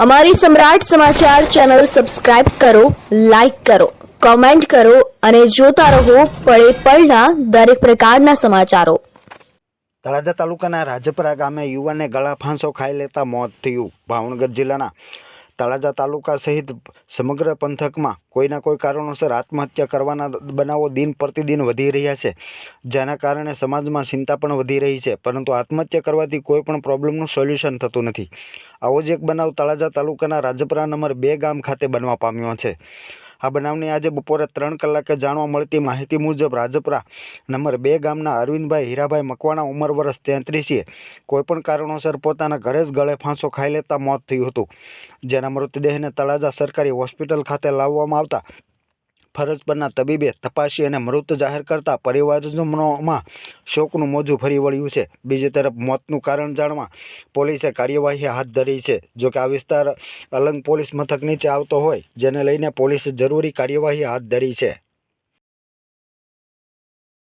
અમારી સમ્રાટ સમાચાર ચેનલ સબસ્ક્રાઇબ કરો, લાઇક કરો, કોમેન્ટ કરો અને જોતા રહો પળે પળના દરેક પ્રકારના સમાચારો। તળાજા તાલુકાના રાજપરા ગામે યુવાનને ગળા ફાંસો ખાઈ લેતા મોત થયું। ભાવનગર જિલ્લાના તળાજા તાલુકા સહિત સમગ્ર પંથકમાં કોઈના કોઈ કારણોસર આત્મહત્યા કરવાના બનાવો દિન પ્રતિદિન વધી રહ્યા છે, જેના કારણે સમાજમાં ચિંતા પણ વધી રહી છે, પરંતુ આત્મહત્યા કરવાથી કોઈ પણ પ્રોબ્લેમનું સોલ્યુશન થતું નથી। આવો જ એક બનાવ તળાજા તાલુકાના રાજપરા નંબર 2 ગામ ખાતે બનવા પામ્યો છે। આ બનાવની આજે બપોરે 3 કલાકે જાણવા મળતી માહિતી મુજબ રાજપરા નંબર 2 ગામના અરવિંદભાઈ હીરાભાઈ મકવાણા ઉંમર વર્ષ 33 કોઈપણ કારણોસર પોતાના ઘરે જ ગળે ફાંસો ખાઈ લેતા મોત થયું હતું, જેના મૃતદેહને તળાજા સરકારી હોસ્પિટલ ખાતે લાવવામાં આવતા ફરજ પરના તબીબે તપાસી અને મૃત જાહેર કરતા પરિવારજનોમાં શોકનું મોજું ફરી વળ્યું છે। બીજી તરફ મોતનું કારણ જાણવા પોલીસે કાર્યવાહી હાથ ધરી છે। જોકે આ વિસ્તાર અલંગ પોલીસ મથક નીચે આવતો હોય, જેને લઈને પોલીસે જરૂરી કાર્યવાહી હાથ ધરી છે।